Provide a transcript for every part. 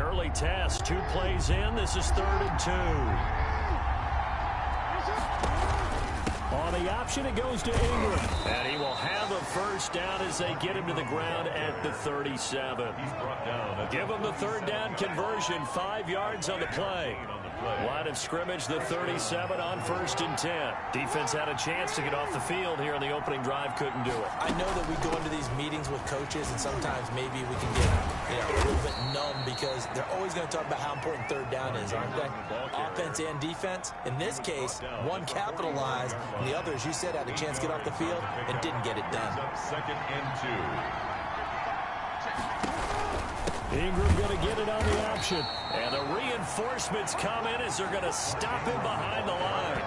early test. 2 plays in. This is 3rd and 2. On the option, it goes to Ingram. And he will have a first down as they get him to the ground at the 37. He's brought down. Give him the 3rd down conversion. 5 yards on the play. Line of scrimmage, the 37 on 1st and 10. Defense had a chance to get off the field here in the opening drive. Couldn't do it. I know that we go into these meetings with coaches, and sometimes maybe we can get a little bit numb because they're always going to talk about how important 3rd down is, aren't they? Offense and defense. In this case, one capitalized, and the other, as you said, had a chance to get off the field and didn't get it done. 2nd and 2. Ingram going to get it on the option. And the reinforcements come in as they're going to stop him behind the line.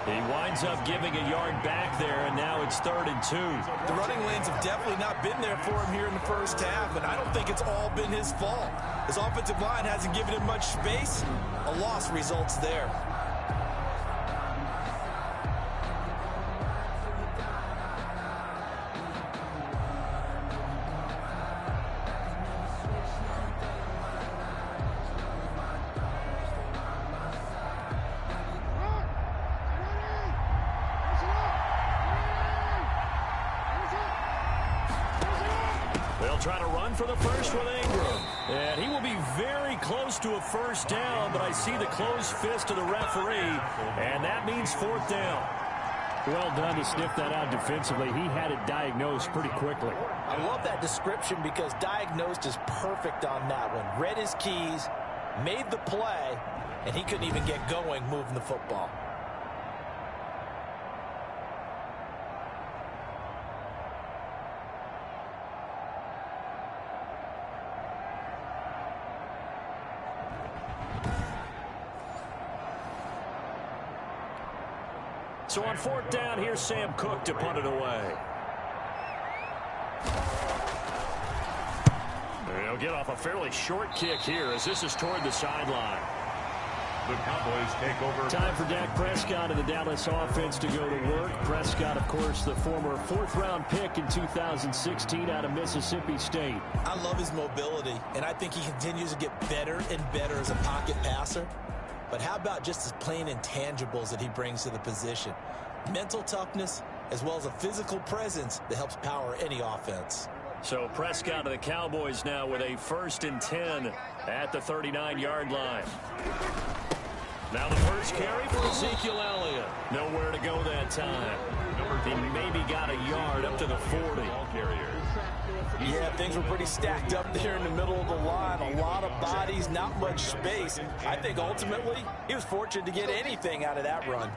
He winds up giving a yard back there, and now it's 3rd and 2. The running lanes have definitely not been there for him here in the first half, and I don't think it's all been his fault. His offensive line hasn't given him much space. A loss results there. They'll try to run for the first with Ingram. And he will be very close to a first down, but I see the closed fist of the referee, and that means 4th down. Well done to sniff that out defensively. He had it diagnosed pretty quickly. I love that description because diagnosed is perfect on that one. Read his keys, made the play, and he couldn't even get going moving the football. So on 4th down, here's Sam Cook to punt it away. They'll get off a fairly short kick here as this is toward the sideline. The Cowboys take over. Time for Dak Prescott and the Dallas offense to go to work. Prescott, of course, the former 4th-round pick in 2016 out of Mississippi State. I love his mobility, and I think he continues to get better and better as a pocket passer. But how about just his plain intangibles that he brings to the position? Mental toughness, as well as a physical presence that helps power any offense. So Prescott of the Cowboys now with a 1st and 10 at the 39-yard line. Now the first carry for Ezekiel Elliott. Nowhere to go that time. He maybe got a yard up to the 40. Yeah, things were pretty stacked up there in the middle of the line. A lot of bodies, not much space. I think ultimately he was fortunate to get anything out of that run.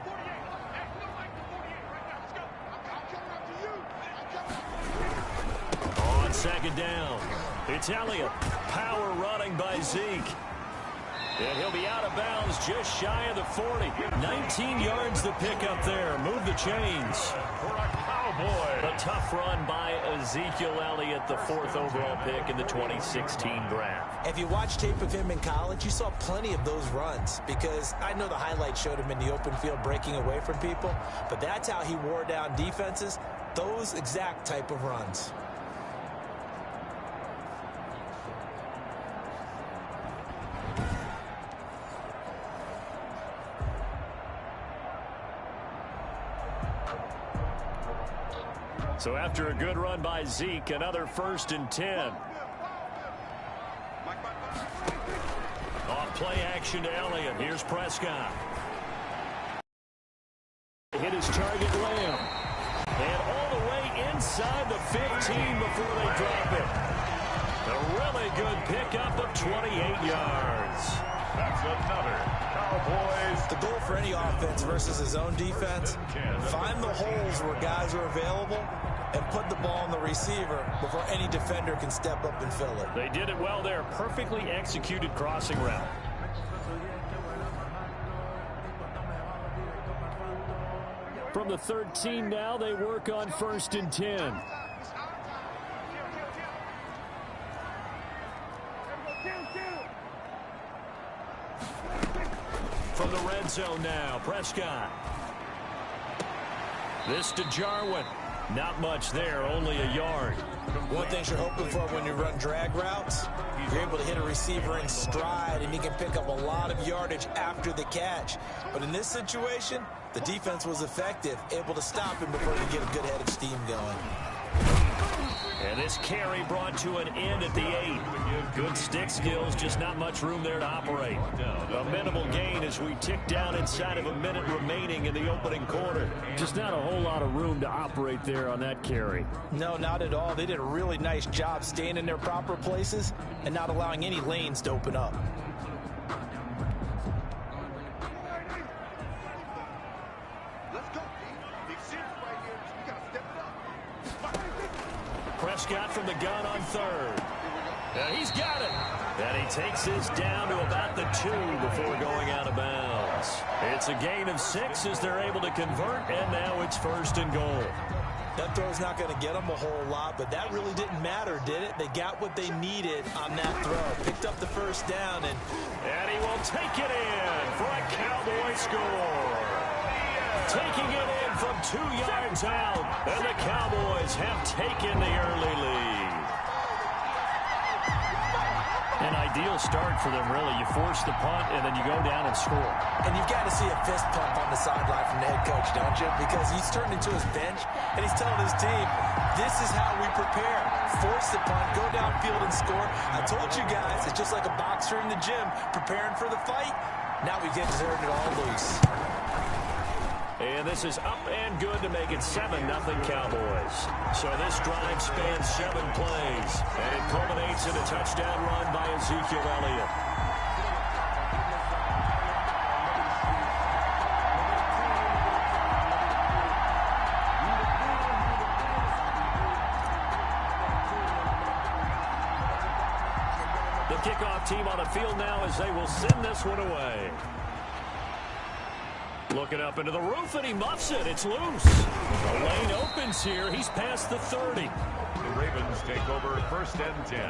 On 2nd down, it's Elliott. Power running by Zeke. And he'll be out of bounds just shy of the 40. 19 yards the pick up there. Move the chains. For a Cowboy. A tough run by Ezekiel Elliott, the 4th overall pick in the 2016 draft. If you watch tape of him in college, you saw plenty of those runs because I know the highlights showed him in the open field breaking away from people, but that's how he wore down defenses, those exact type of runs. So after a good run by Zeke, another 1st and 10. Off play action to Elliott. Here's Prescott. Hit his target Lamb. And all the way inside the 15 before they drop it. A really good pickup of 28 yards. That's another Cowboys. The goal for any offense versus his own defense, find the holes where guys are available and put the ball on the receiver before any defender can step up and fill it. They did it well there. Perfectly executed crossing route. From the 13 now, they work on 1st and 10. From the red zone now, Prescott. This to Jarwin. Not much there, only a yard. One thing you're hoping for when you run drag routes, you're able to hit a receiver in stride, and he can pick up a lot of yardage after the catch. But in this situation, the defense was effective, able to stop him before he get a good head of steam going. And this carry brought to an end at the 8. Good stick skills, just not much room there to operate. A minimal gain as we tick down inside of a minute remaining in the opening quarter. Just not a whole lot of room to operate there on that carry. No, not at all. They did a really nice job staying in their proper places and not allowing any lanes to open up. Prescott from the gun on third. And he's got it. And he takes this down to about the 2 before going out of bounds. It's a gain of 6 as they're able to convert, and now it's 1st and goal. That throw's not going to get them a whole lot, but that really didn't matter, did it? They got what they needed on that throw. Picked up the 1st down, and he will take it in for a Cowboy score. Taking it in from 2 yards out, and the Cowboys have taken the early lead. An ideal start for them, really. You force the punt, and then you go down and score. And you've got to see a fist pump on the sideline from the head coach, don't you? Because he's turned into his bench, and he's telling his team, this is how we prepare. Force the punt, go downfield and score. I told you guys, it's just like a boxer in the gym preparing for the fight. Now we get turned it all loose. And this is up and good to make it 7-0 Cowboys. So this drive spans 7 plays, and it culminates in a touchdown run by Ezekiel Elliott. The kickoff team on the field now as they will send this one away. Looking up into the roof, and he muffs it. It's loose. The lane opens here. He's past the 30. The Ravens take over 1st and 10.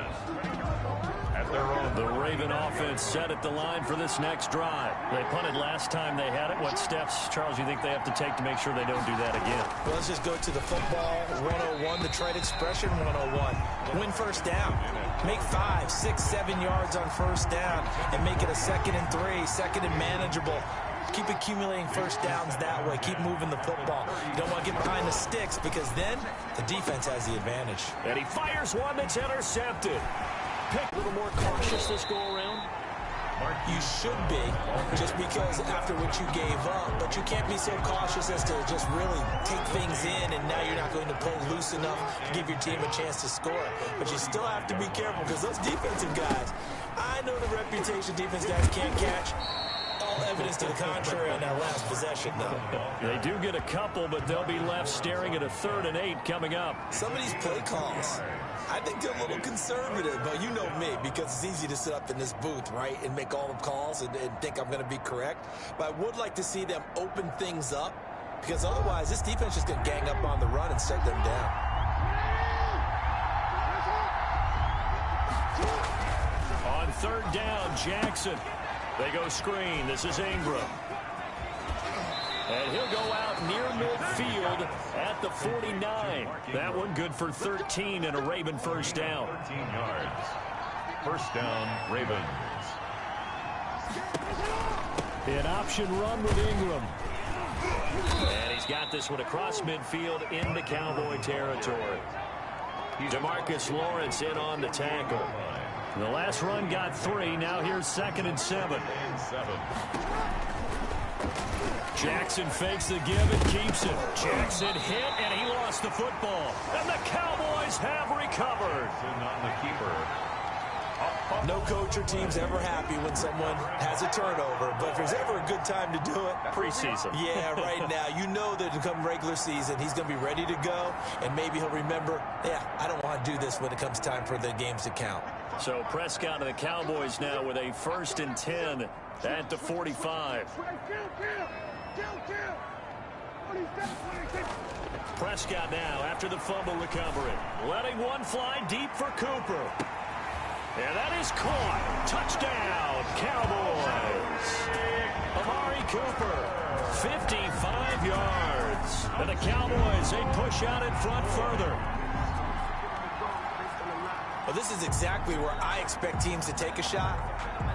At their own. The Raven offense set at the line for this next drive. They punted last time they had it. What steps, Charles, you think they have to take to make sure they don't do that again? Well, let's just go to the football 101, the trade expression 101. Win 1st down. Make 5, 6, 7 yards on 1st down and make it a 2nd and 3, 2nd and manageable. Keep accumulating 1st downs that way. Keep moving the football. You don't want to get behind the sticks because then the defense has the advantage. And he fires one that's intercepted. Pick a little more cautious this go around. You should be, just because after what you gave up, but you can't be so cautious as to just really take things in, and now you're not going to play loose enough to give your team a chance to score. But you still have to be careful because those defensive guys, I know the reputation defense guys can't catch. All evidence to the contrary on that last possession, though. They do get a couple, but they'll be left staring at a 3rd and 8 coming up. Some of these play calls, I think they're a little conservative, but you know me, because it's easy to sit up in this booth, right, and make all the calls and think I'm going to be correct. But I would like to see them open things up, because otherwise this defense is going to gang up on the run and shut them down. On 3rd down, Jackson. They go screen. This is Ingram. And he'll go out near midfield at the 49. That one good for 13 and a Raven 1st down. 13 yards. 1st down, Ravens. An option run with Ingram. And he's got this one across midfield into Cowboy territory. DeMarcus Lawrence in on the tackle. The last run got 3. Now here's 2nd and 7. Jackson fakes the give and keeps it. Jackson hit, and he lost the football. And the Cowboys have recovered. On the keeper. No coach or team's ever happy when someone has a turnover, but if there's ever a good time to do it, preseason. Yeah, right now. You know that come regular season, he's going to be ready to go, and maybe he'll remember, yeah, I don't want to do this when it comes time for the games to count. So Prescott and the Cowboys now with a 1st and 10 at the 45. Prescott now after the fumble recovery. Letting one fly deep for Cooper. And that is caught. Touchdown, Cowboys. Amari Cooper, 55 yards. And the Cowboys, they push out in front further. Well, this is exactly where I expect teams to take a shot.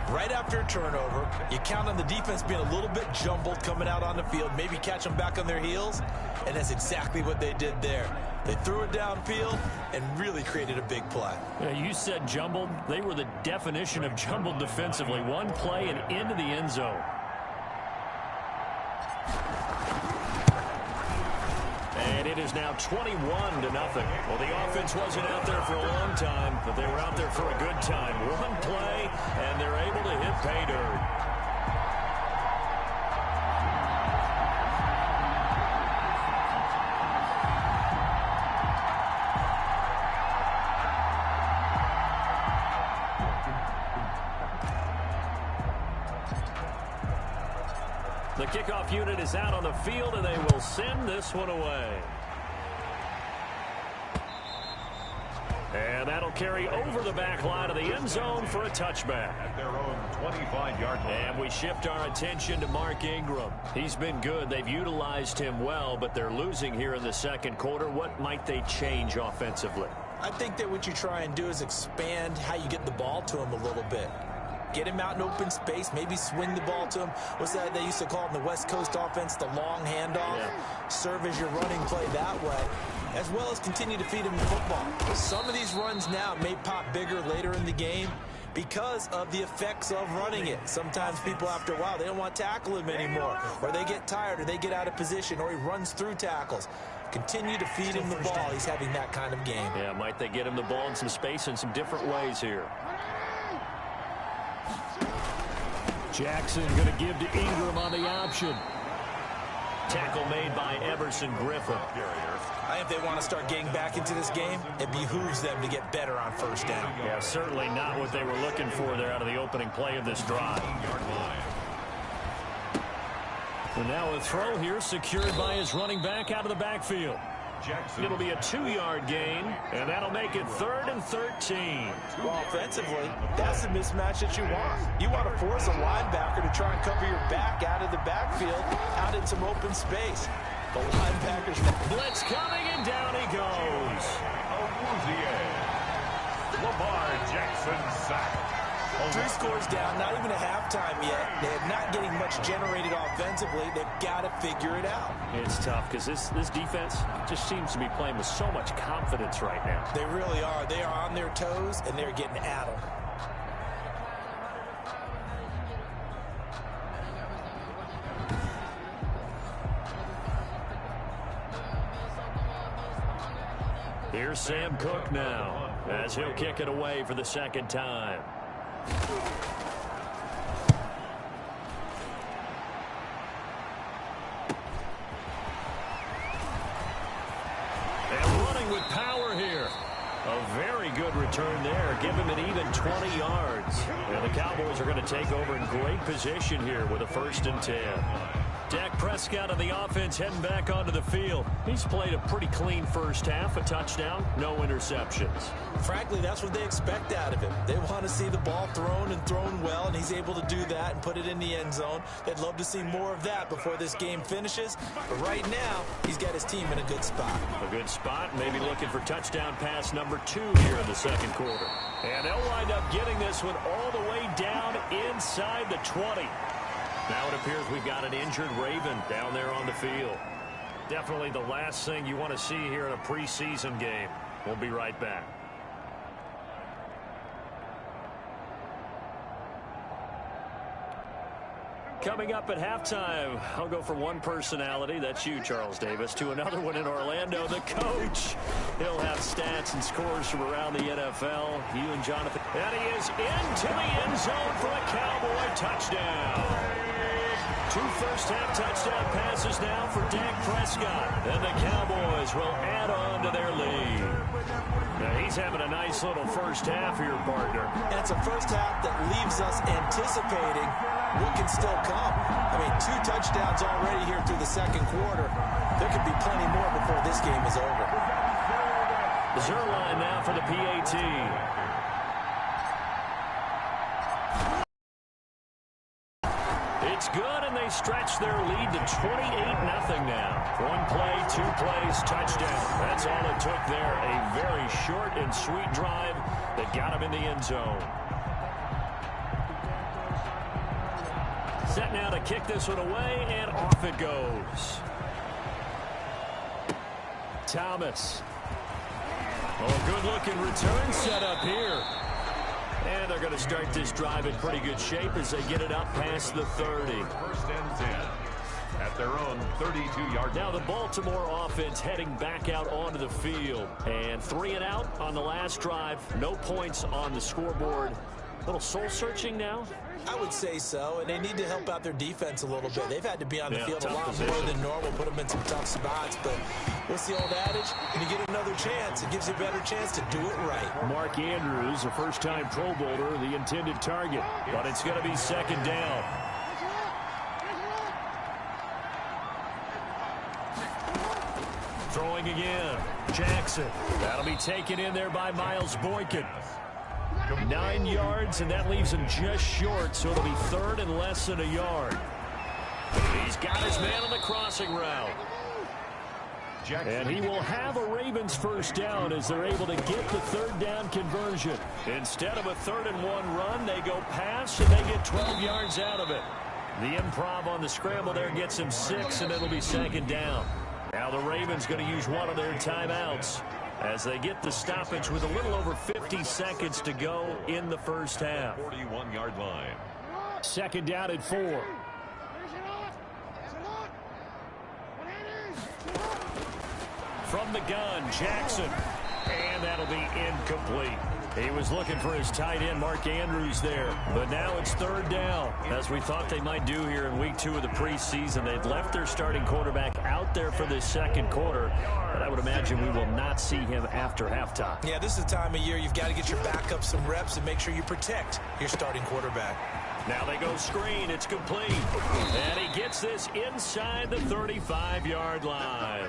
Right after a turnover, you count on the defense being a little bit jumbled coming out on the field, maybe catch them back on their heels, and that's exactly what they did there. They threw it downfield and really created a big play. Yeah, you said jumbled. They were the definition of jumbled defensively. One play and into the end zone. And it is now 21-0. Well, the offense wasn't out there for a long time, but they were out there for a good time. One play, and they're able to hit pay dirt. The kickoff unit is out on the field, and they will send this one away. And that'll carry over the back line of the end zone for a touchback. At their own 25-yard line. And we shift our attention to Mark Ingram. He's been good. They've utilized him well, but they're losing here in the second quarter. What might they change offensively? I think that what you try and do is expand how you get the ball to him a little bit. Get him out in open space, maybe swing the ball to him. What's that they used to call it in the West Coast offense, the long handoff? Yeah. Serve as your running play that way, as well as continue to feed him the football. Some of these runs now may pop bigger later in the game because of the effects of running it. Sometimes people, after a while, they don't want to tackle him anymore, or they get tired, or they get out of position, or he runs through tackles. Continue to feed him the ball. He's having that kind of game. Yeah, might they get him the ball in some space in some different ways here. Jackson going to give to Ingram on the option. Tackle made by Everson Griffin. I think they want to start getting back into this game. It behooves them to get better on first down. Yeah, certainly not what they were looking for there out of the opening play of this drive. And now a throw here secured by his running back out of the backfield. It'll be a 2-yard gain, and that'll make it 3rd and 13. Well, offensively, that's the mismatch that you want. You want to force a linebacker to try and cover your back out of the backfield, out in some open space. The linebacker's blitz coming, and down he goes. Lamar Jackson sacked. 3 scores down, not even a halftime yet. They're not getting much generated offensively. They've got to figure it out. It's tough because this defense just seems to be playing with so much confidence right now. They really are. They are on their toes, and they're getting at them. Here's Sam Cook now, as he'll kick it away for the second time. And running with power here. A very good return there. Give him an even 20 yards. And the Cowboys are going to take over in great position here with a 1st and 10. Dak Prescott of the offense heading back onto the field. He's played a pretty clean first half, a touchdown, no interceptions. Frankly, that's what they expect out of him. They want to see the ball thrown and thrown well, and he's able to do that and put it in the end zone. They'd love to see more of that before this game finishes. But right now, he's got his team in a good spot. A good spot, maybe looking for touchdown pass number 2 here in the second quarter. And they'll wind up getting this one all the way down inside the 20. Now it appears we've got an injured Raven down there on the field. Definitely the last thing you want to see here in a preseason game. We'll be right back. Coming up at halftime, I'll go from one personality, that's you, Charles Davis, to another one in Orlando, the coach. He'll have stats and scores from around the NFL. You and Jonathan. And he is into the end zone for a Cowboy touchdown. 2 first-half touchdown passes now for Dak Prescott. And the Cowboys will add on to their lead. Now he's having a nice little first half here, partner. And it's a first half that leaves us anticipating what can still come. I mean, 2 touchdowns already here through the second quarter. There could be plenty more before this game is over. Zerline now for the PAT. That's good, and they stretch their lead to 28-0 now. 1 play, 2 plays, touchdown. That's all it took there. A very short and sweet drive that got him in the end zone. Set now to kick this one away, and off it goes. Thomas. Oh, good-looking return set up here. And they're going to start this drive in pretty good shape as they get it up past the 30. First and 10 at their own 32-yard line. Now the Baltimore offense heading back out onto the field. And 3 and out on the last drive. No points on the scoreboard. A little soul-searching now. I would say so, and they need to help out their defense a little bit. They've had to be on the field a lot more than normal, put them in some tough spots. But what's the old adage? When you get another chance, it gives you a better chance to do it right. Mark Andrews, a first-time Pro Bowler, the intended target. But it's going to be second down. Throwing again. Jackson. That'll be taken in there by Miles Boykin. 9 yards, and that leaves him just short, so it'll be third and less than a yard. He's got his man on the crossing route. And he will have a Ravens first down as they're able to get the third down conversion. Instead of a 3rd and 1 run, they go pass, and they get 12 yards out of it. The improv on the scramble there gets him 6, and it'll be second down. Now the Ravens going to use one of their timeouts as they get the stoppage with a little over 50 seconds to go in the first half. 41-yard line. Second down at 4. From the gun, Jackson. And that'll be incomplete. He was looking for his tight end, Mark Andrews, there. But now it's third down, as we thought they might do here in week 2 of the preseason. They'd left their starting quarterback out there for this second quarter. But I would imagine we will not see him after halftime. Yeah, this is the time of year you've got to get your backup some reps and make sure you protect your starting quarterback. Now they go screen. It's complete. And he gets this inside the 35-yard line.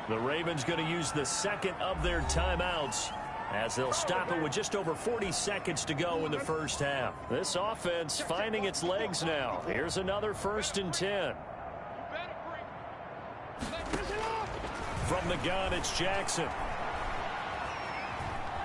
The Ravens going to use the second of their timeouts as they'll stop it with just over 40 seconds to go in the first half. This offense finding its legs now. Here's another 1st and 10. From the gun, it's Jackson.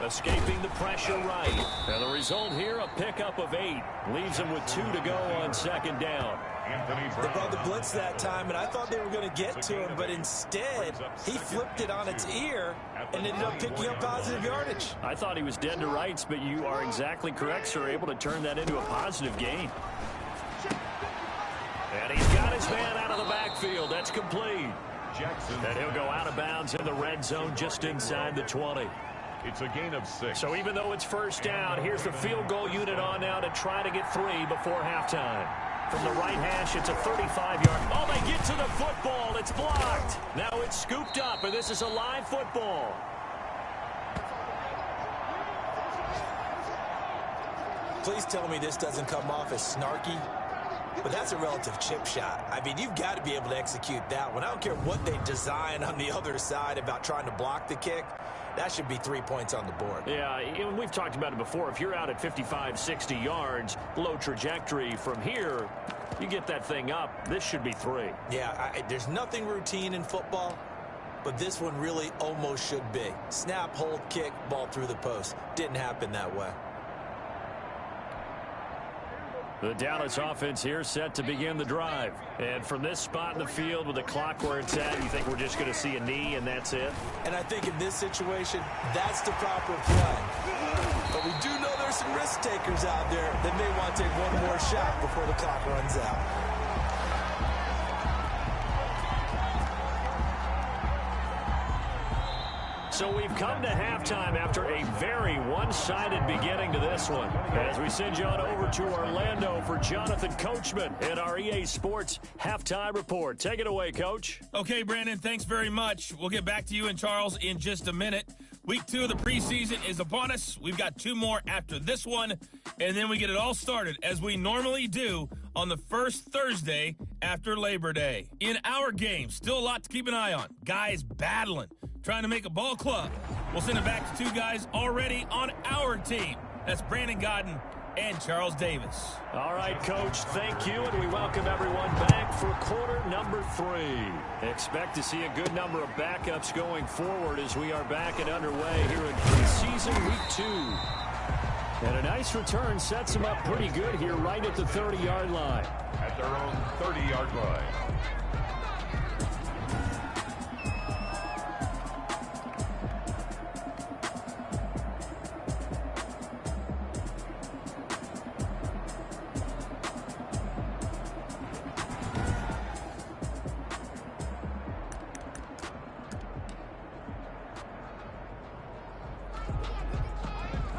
Escaping the pressure right. And the result here, a pickup of 8. Leaves him with 2 to go on second down. They brought the blitz that time, and I thought they were going to get to him, but instead, he flipped it on its ear and ended up picking up positive yardage. I thought he was dead to rights, but you are exactly correct, sir. Able to turn that into a positive gain. And he's got his man out of the backfield. That's complete. Jackson. And he'll go out of bounds in the red zone just inside the 20. It's a gain of 6. So even though it's first down, here's the field goal unit on now to try to get 3 before halftime. From the right hash, it's a 35-yard. Oh, they get to the football. It's blocked. Now it's scooped up, and this is a live football. Please tell me this doesn't come off as snarky, but that's a relative chip shot. I mean, you've got to be able to execute that one. I don't care what they design on the other side about trying to block the kick. That should be 3 points on the board. Yeah, we've talked about it before. If you're out at 55, 60 yards, low trajectory from here, you get that thing up, this should be 3. Yeah, there's nothing routine in football, but this one really almost should be. Snap, hold, kick, ball through the post. Didn't happen that way. The Dallas offense here set to begin the drive. And from this spot in the field with the clock where it's at, you think we're just going to see a knee and that's it? And I think in this situation, that's the proper play. But we do know there's some risk takers out there that may want to take one more shot before the clock runs out. So we've come to halftime after a very one-sided beginning to this one. As we send you on over to Orlando for Jonathan Coachman in our EA Sports Halftime Report. Take it away, Coach. Okay, Brandon, thanks very much. We'll get back to you and Charles in just a minute. Week 2 of the preseason is upon us. We've got 2 more after this one, and then we get it all started, as we normally do, on the first Thursday after Labor Day. In our game, still a lot to keep an eye on. Guys battling, trying to make a ball club. We'll send it back to 2 guys already on our team. That's Brandon Godden and Charles Davis. All right, Coach, thank you, and we welcome everyone back for quarter number 3. Expect to see a good number of backups going forward as we are back and underway here in preseason week 2. And a nice return sets them up pretty good here right at the 30-yard line. At their own 30-yard line.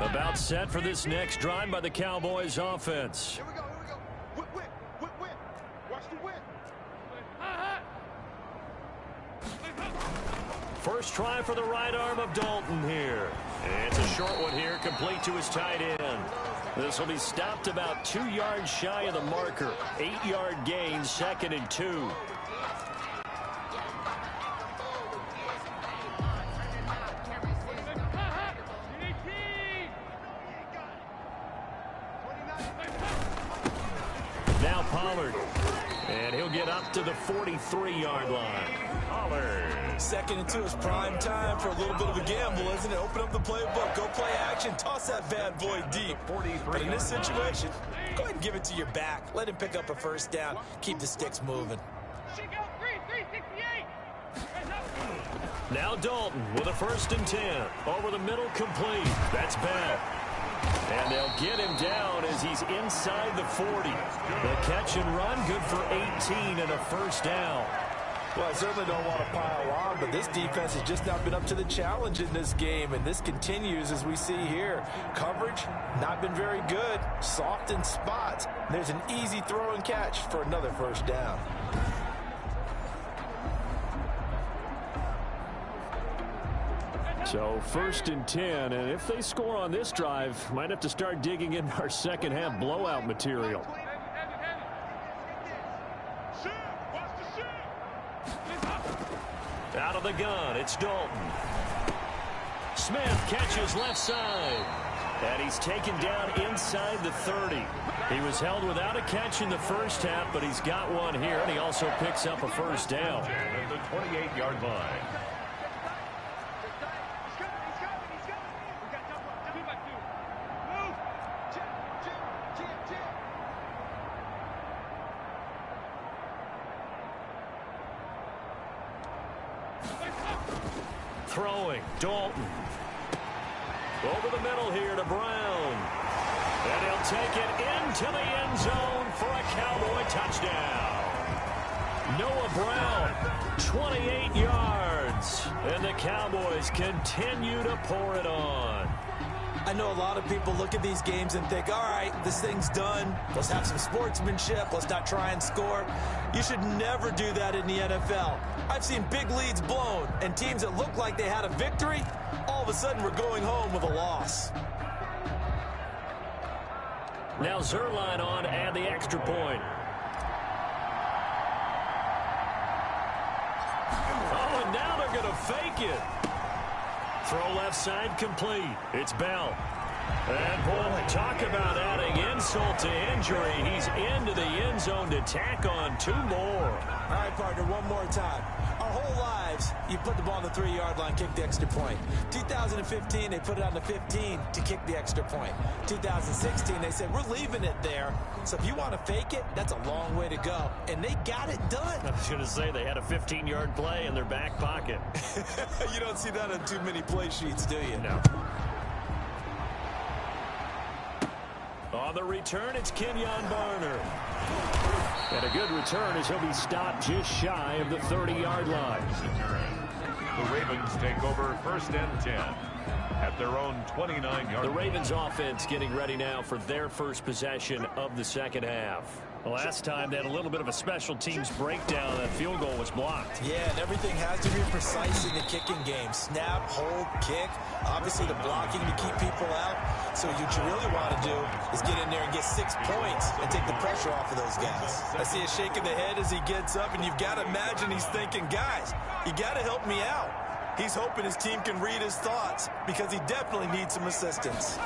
About set for this next drive by the Cowboys offense. Here we go, here we go. Whip. Watch the whip. First try for the right arm of Dalton here. And it's a short one here, complete to his tight end. This will be stopped about 2 yards shy of the marker. 8-yard gain, 2nd and 2. Now Pollard. And he'll get up to the 43-yard line. Pollard. 2nd and 2 is prime time for a little bit of a gamble, isn't it? Open up the playbook, go play action, toss that bad boy deep. But in this situation, go ahead and give it to your back. Let him pick up a first down. Keep the sticks moving. Now Dalton with a 1st and 10. Over the middle, complete. That's Bell. And they'll get him down as he's inside the 40. The catch and run, good for 18 and a first down. Well, I certainly don't want to pile on, but this defense has just not been up to the challenge in this game, and this continues as we see here. Coverage, not been very good. Soft in spots. There's an easy throw and catch for another first down. So 1st and 10, and if they score on this drive, might have to start digging in our second half blowout material. Out of the gun, it's Dalton. Smith catches left side. And he's taken down inside the 30. He was held without a catch in the first half, but he's got one here, and he also picks up a first down. At the 28-yard line. Throwing, Dalton. Over the middle here to Brown. And he'll take it into the end zone for a Cowboy touchdown. Noah Brown, 28 yards. And the Cowboys continue to pour it on. I know a lot of people look at these games and think, all right, this thing's done. Let's have some sportsmanship. Let's not try and score. You should never do that in the NFL. I've seen big leads blown, and teams that look like they had a victory, all of a sudden we're going home with a loss. Now Zerline on to add the extra point. Oh, and now they're going to fake it. Throw left side complete. It's Bell. And boy, talk about adding insult to injury. He's into the end zone to tack on 2 more. All right, partner, one more time. Our whole lives, you put the ball on the 3-yard line, kick the extra point. 2015, they put it on the 15 to kick the extra point. 2016, they said, we're leaving it there. So if you want to fake it, that's a long way to go. And they got it done. I was going to say they had a 15-yard play in their back pocket. You don't see that on too many play sheets, do you? No. On the return, it's Kenyon Barner. And a good return as he'll be stopped just shy of the 30-yard line. The Ravens take over 1st and 10 at their own 29-yard line. The Ravens offense getting ready now for their first possession of the second half. Last time they had a little bit of a special teams breakdown. That field goal was blocked. Yeah, and everything has to be precise in the kicking game. Snap, hold, kick. Obviously the blocking to keep people out. So what you really want to do is get in there and get 6 points and take the pressure off of those guys. I see a shake of the head as he gets up, and you've got to imagine he's thinking, guys, you got to help me out. He's hoping his team can read his thoughts because he definitely needs some assistance.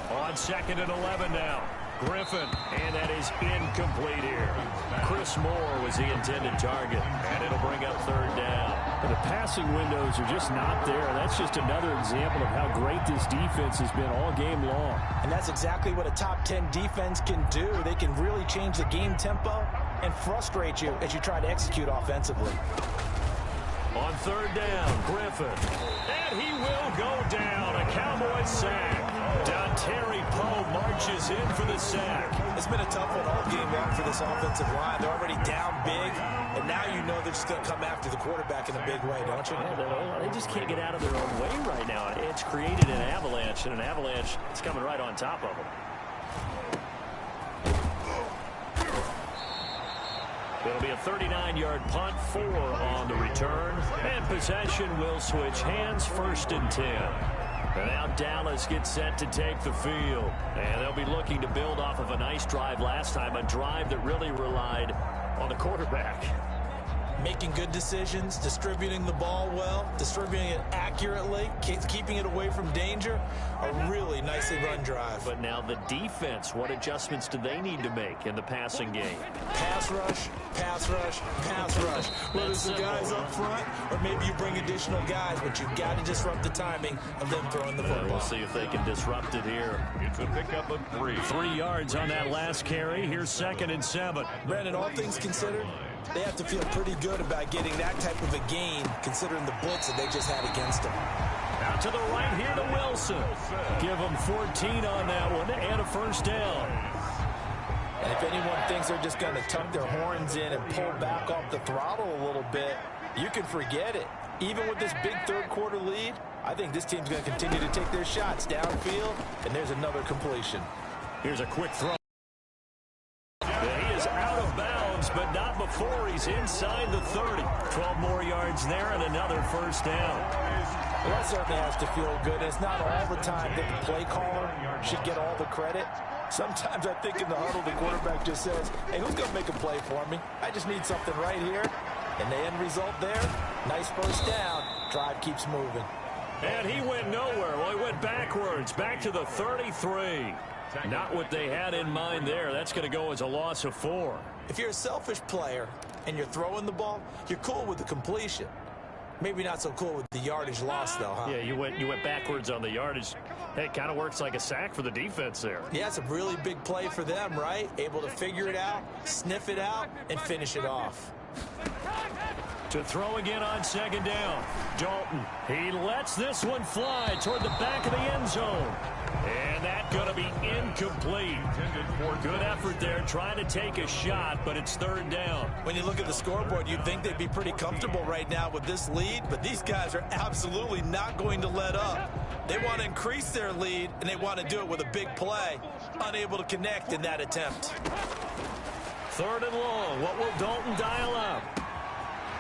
On 2nd and 11 now. Griffin, and that is incomplete here. Chris Moore was the intended target, and it'll bring up 3rd down. But the passing windows are just not there. That's just another example of how great this defense has been all game long. And that's exactly what a top 10 defense can do. They can really change the game tempo and frustrate you as you try to execute offensively. On 3rd down, Griffin. And he will go down. A Cowboys sack. Terry Poe marches in for the sack. It's been a tough one all game long for this offensive line. They're already down big, and now you know they're just going to come after the quarterback in a big way, don't you? Yeah, they just can't get out of their own way right now. It's created an avalanche, and an avalanche is coming right on top of them. It'll be a 39-yard punt, 4 on the return, and possession will switch hands, 1st and 10. And now Dallas gets set to take the field. And they'll be looking to build off of a nice drive last time, a drive that really relied on the quarterback. Making good decisions, distributing the ball well, distributing it accurately, keeping it away from danger. A really nicely run drive. But now the defense, what adjustments do they need to make in the passing game? Pass rush, pass rush, pass rush. Whether it's the guys up front or maybe you bring additional guys, but you've got to disrupt the timing of them throwing the football. We'll see if they can disrupt it here. It's a pickup of 3. 3 yards on that last carry. Here's 2nd and 7. Brandon, all things considered, they have to feel pretty good about getting that type of a gain, considering the blitz that they just had against them. Out to the right here to Wilson. Give them 14 on that one and a 1st down. And if anyone thinks they're just going to tuck their horns in and pull back off the throttle a little bit, you can forget it. Even with this big 3rd quarter lead, I think this team's going to continue to take their shots downfield, and there's another completion. Here's a quick throw. He is out of bounds, but not before he's inside the 30. 12 more yards there and another 1st down. Well, that certainly has to feel good. It's not all the time that the play caller should get all the credit. Sometimes I think in the huddle, the quarterback just says, hey, who's going to make a play for me? I just need something right here. And the end result there, nice 1st down. Drive keeps moving. And he went nowhere. Well, he went backwards, back to the 33. Not what they had in mind there. That's going to go as a loss of 4. If you're a selfish player and you're throwing the ball, you're cool with the completion. Maybe not so cool with the yardage loss, though, huh? Yeah, you went backwards on the yardage. Hey, it kind of works like a sack for the defense there. Yeah, it's a really big play for them, right? Able to figure it out, sniff it out, and finish it off. To throw again on 2nd down. Dalton, he lets this one fly toward the back of the end zone. And that's going to be incomplete. Good effort there, trying to take a shot, but it's 3rd down. When you look at the scoreboard, you'd think they'd be pretty comfortable right now with this lead, but these guys are absolutely not going to let up. They want to increase their lead, and they want to do it with a big play. Unable to connect in that attempt. 3rd and long. What will Dalton dial up?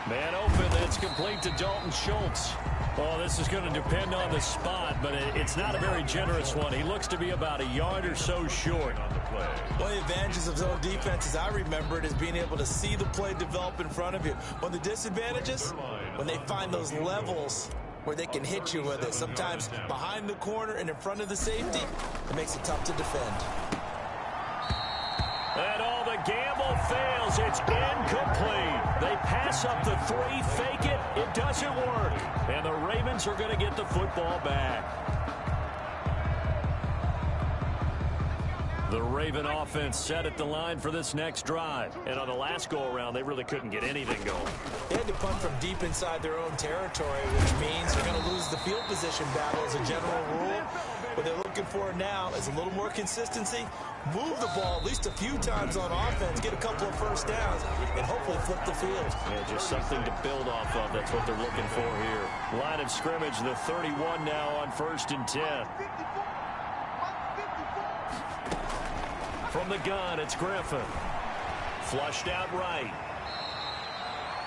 Man open, it's complete to Dalton Schultz. Oh, this is going to depend on the spot, but it's not a very generous one. He looks to be about a yard or so short on the play. One of the advantages of zone defense, as I remember it, is being able to see the play develop in front of you. One of the disadvantages, when they find those levels where they can hit you with it, sometimes behind the corner and in front of the safety, it makes it tough to defend. And all the gamble fails. It's incomplete. They pass up the 3, fake it. It doesn't work. And the Ravens are going to get the football back. The Raven offense set at the line for this next drive. And on the last go-around, they really couldn't get anything going. They had to punt from deep inside their own territory, which means they're going to lose the field position battle as a general rule. What they're looking for now is a little more consistency, move the ball at least a few times on offense, get a couple of 1st downs, and hopefully flip the field. Yeah, just something to build off of. That's what they're looking for here. Line of scrimmage, the 31 now on 1st and 10. From the gun, it's Griffin. Flushed out right.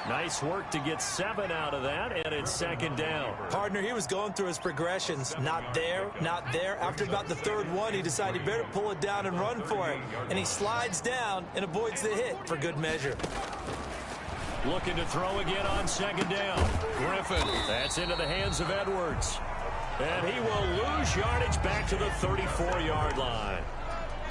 Nice work to get 7 out of that, and it's 2nd down. Partner, he was going through his progressions. Not there, not there. After about the 3rd one, he decided he better pull it down and run for it. And he slides down and avoids the hit for good measure. Looking to throw again on 2nd down. Griffin, that's into the hands of Edwards. And he will lose yardage back to the 34-yard line.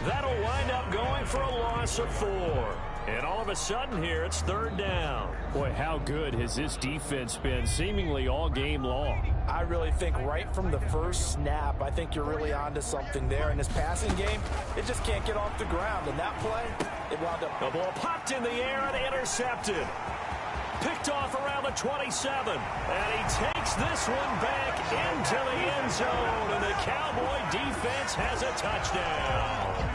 That'll wind up going for a loss of 4. And all of a sudden here, it's 3rd down. Boy, how good has this defense been seemingly all game long? I really think right from the first snap, I think you're really onto something there. In this passing game, it just can't get off the ground. And that play, it wound up. The ball popped in the air and intercepted. Picked off around the 27. And he takes this one back into the end zone. And the Cowboy defense has a touchdown.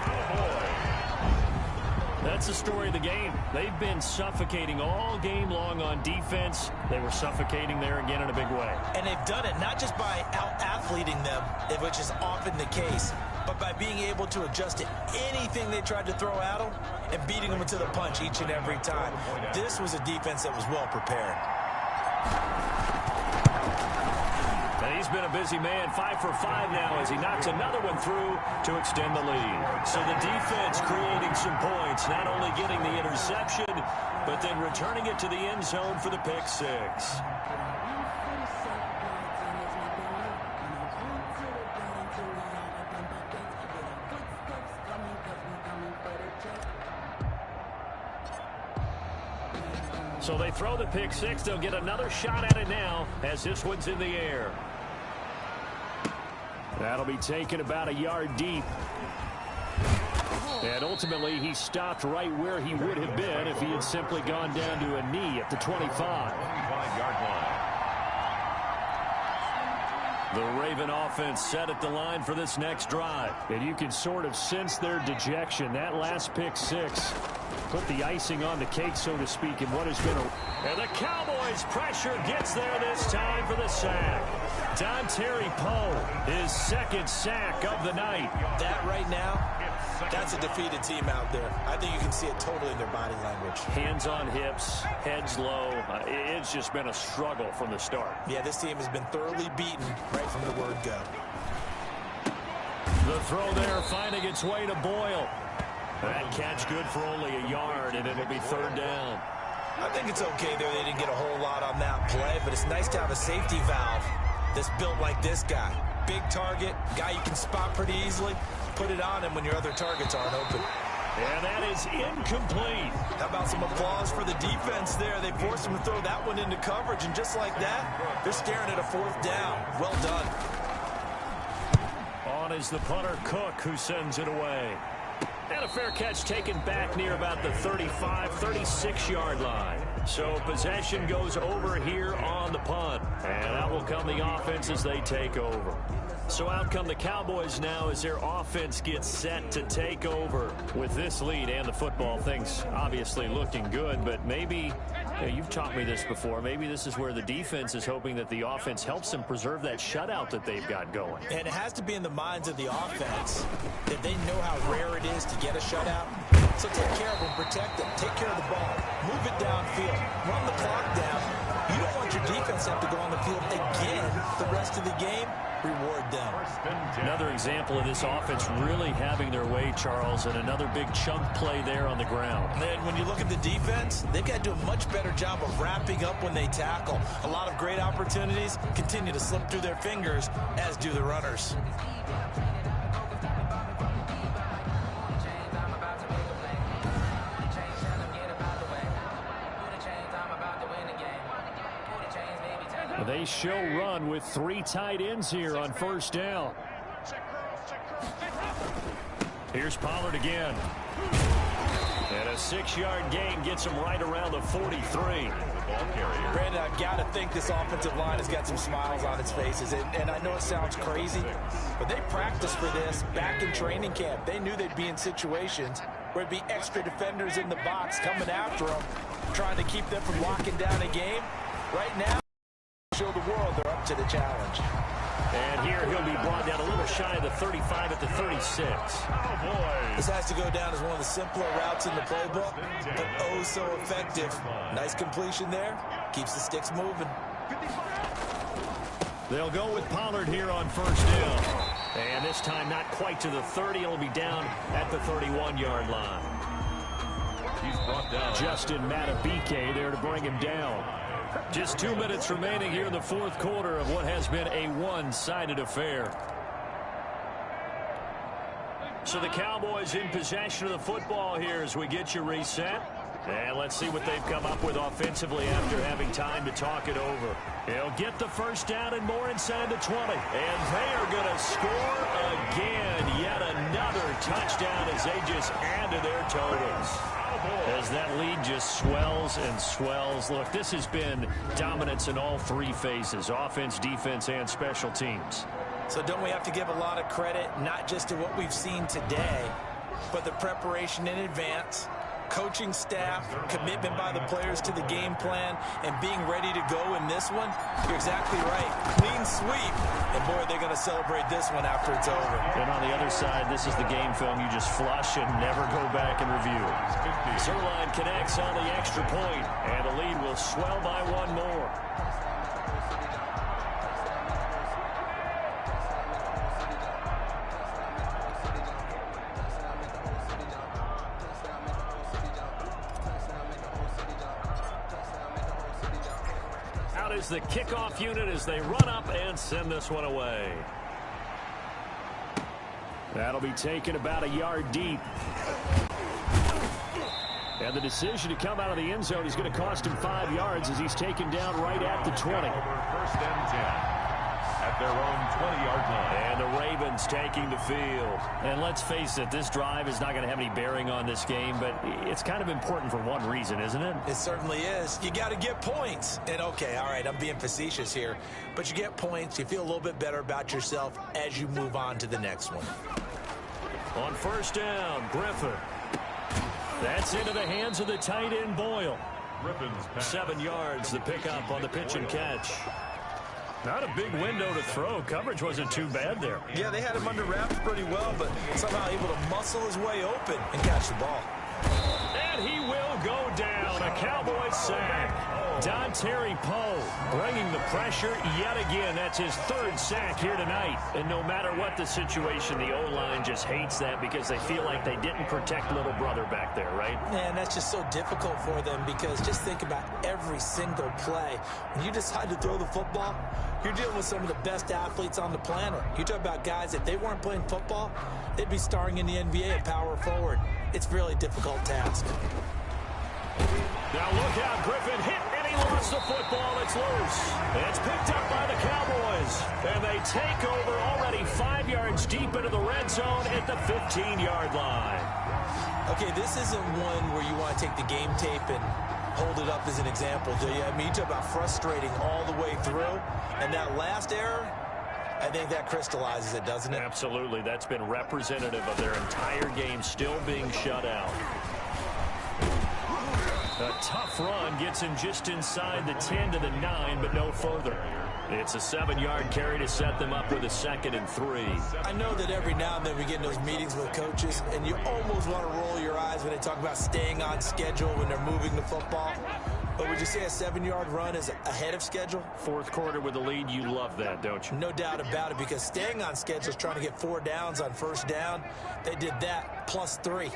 That's the story of the game. They've been suffocating all game long on defense. They were suffocating there again in a big way. And they've done it not just by out-athleting them, which is often the case, but by being able to adjust to anything they tried to throw at them and beating them to the punch each and every time. This was a defense that was well prepared. And he's been a busy man, 5 for 5 now as he knocks another one through to extend the lead. So the defense creating some points, not only getting the interception, but then returning it to the end zone for the pick 6. So they throw the pick 6. They'll get another shot at it now as this one's in the air. That'll be taken about a yard deep. And ultimately, he stopped right where he would have been if he had simply gone down to a knee at the 25. 25-yard line. The Raven offense set at the line for this next drive. And you can sort of sense their dejection. That last pick 6 put the icing on the cake, so to speak, in what has been a... And the Cowboys' pressure gets there this time for the sack. Terry Poe, his 2nd sack of the night. That right now, that's a defeated team out there. I think you can see it totally in their body language. Hands on hips, heads low. It's just been a struggle from the start. Yeah, this team has been thoroughly beaten right from the word go. The throw there finding its way to Boyle. That catch good for only a yard, and it'll be 3rd down. I think it's okay there. They didn't get a whole lot on that play, but it's nice to have a safety valve that's built like this guy. Big target, guy you can spot pretty easily. Put it on him when your other targets aren't open. And that is incomplete. How about some applause for the defense there? They forced him to throw that one into coverage, and just like that, they're staring at a 4th down. Well done. On is the punter, Cook, who sends it away. And a fair catch taken back near about the 35, 36-yard line. So possession goes over here on the punt. And out will come the offense as they take over. So out come the Cowboys now as their offense gets set to take over. With this lead and the football, things obviously looking good, but maybe, you've taught me this before, maybe this is where the defense is hoping that the offense helps them preserve that shutout that they've got going. And it has to be in the minds of the offense that they know how rare it is to get a shutout. So take care of them, protect them, take care of the ball, move it downfield, run the clock down. You don't want your defense to have to go on the field again the rest of the game. Reward them. Another example of this offense really having their way, Charles, and another big chunk play there on the ground. And then when you look at the defense, they've got to do a much better job of wrapping up when they tackle. A lot of great opportunities continue to slip through their fingers, as do the runners. They show run with 3 tight ends here on 1st down. Here's Pollard again. And a 6-yard gain gets him right around the 43. Brandon, I've got to think this offensive line has got some smiles on its faces. And I know it sounds crazy, but they practiced for this back in training camp. They knew they'd be in situations where it'd be extra defenders in the box coming after them, trying to keep them from locking down a game. Right now, show the world they're up to the challenge. And here he'll be brought down a little shy of the 35 at the 36. This has to go down as one of the simpler routes in the playbook, but oh so effective. Nice completion there. Keeps the sticks moving. They'll go with Pollard here on 1st down. And this time not quite to the 30. It'll be down at the 31-yard line. He's brought down. Justin Matabike there to bring him down. Just 2 minutes remaining here in the fourth quarter of what has been a one-sided affair. So the Cowboys in possession of the football here as we get you reset. And let's see what they've come up with offensively after having time to talk it over. He'll get the first down and more inside the 20. And they are going to score again. Yet another touchdown as they just add to their totals. As that lead just swells and swells. Look, this has been dominance in all three phases, offense, defense, and special teams. So don't we have to give a lot of credit, not just to what we've seen today, but the preparation in advance, coaching staff, commitment by the players to the game plan, and being ready to go in this one? You're exactly right. Clean sweep. And, boy, they're going to celebrate this one after it's over. And on the other side, this is the game film you just flush and never go back and review. Zerline connects on the extra point, and the lead will swell by one more. Is the kickoff unit as they run up and send this one away. That'll be taken about a yard deep. And the decision to come out of the end zone is going to cost him 5 yards as he's taken down right at the 20. First and 10 at their own 20-yard line. And the Ravens taking the field. And let's face it, this drive is not going to have any bearing on this game, but it's kind of important for one reason, isn't it? It certainly is. You got to get points. And, okay, all right, I'm being facetious here, but you get points. You feel a little bit better about yourself as you move on to the next one. On first down, Griffin. That's into the hands of the tight end, Boyle. 7 yards, the pickup on the pitch and catch. Not a big window to throw. Coverage wasn't too bad there. Yeah, they had him under wraps pretty well, but somehow able to muscle his way open and catch the ball. And he will go down. A Cowboys sack. Dontari Poe bringing the pressure yet again. That's his 3rd sack here tonight. And no matter what the situation, the O-line just hates that because they feel like they didn't protect little brother back there, right? Man, that's just so difficult for them because just think about every single play. When you decide to throw the football, you're dealing with some of the best athletes on the planet. You talk about guys, if they weren't playing football, they'd be starring in the NBA at power forward. It's a really difficult task. Now look out, Griffin hit and he lost the football. It's loose. It's picked up by the Cowboys. And they take over already 5 yards deep into the red zone at the 15-yard line. Okay, this isn't one where you want to take the game tape and hold it up as an example, do you? I mean, you talk about frustrating all the way through. And that last error, I think that crystallizes it, doesn't it? Absolutely. That's been representative of their entire game still being shut out. A tough run gets him just inside the 10 to the 9, but no further. It's a 7-yard carry to set them up with a 2nd and 3. I know that every now and then we get in those meetings with coaches, and you almost want to roll your eyes when they talk about staying on schedule when they're moving the football. But would you say a 7-yard run is ahead of schedule? Fourth quarter with the lead, you love that, don't you? No doubt about it, because staying on schedule is trying to get 4 downs on first down. They did that plus 3.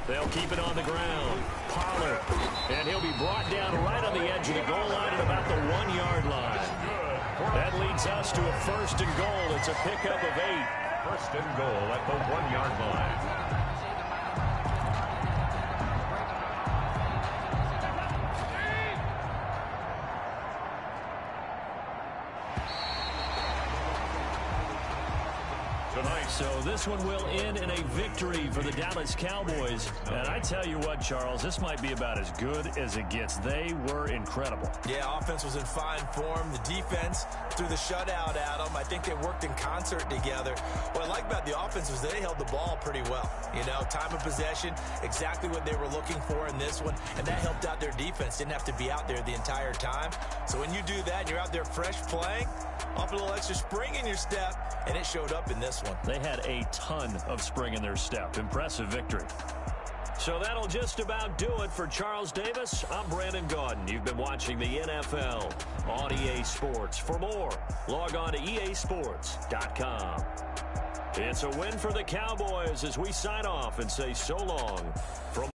They'll keep it on the ground. Pollard. And he'll be brought down right on the edge of the goal line at about the 1-yard line. That leads us to a 1st and goal. It's a pickup of 8. 1st and goal at the 1-yard line. So this one will end in a victory for the Dallas Cowboys. And I tell you what, Charles, this might be about as good as it gets. They were incredible. Yeah, offense was in fine form. The defense threw the shutout at them. I think they worked in concert together. What I like about the offense was they held the ball pretty well. You know, time of possession, exactly what they were looking for in this one. And that helped out their defense. Didn't have to be out there the entire time. So when you do that and you're out there fresh playing, off a little extra spring in your step, and it showed up in this one. They had a ton of spring in their step. Impressive victory. So that'll just about do it for Charles Davis. I'm Brandon Gaudin. You've been watching the NFL on EA Sports. For more, log on to easports.com. It's a win for the Cowboys as we sign off and say so long from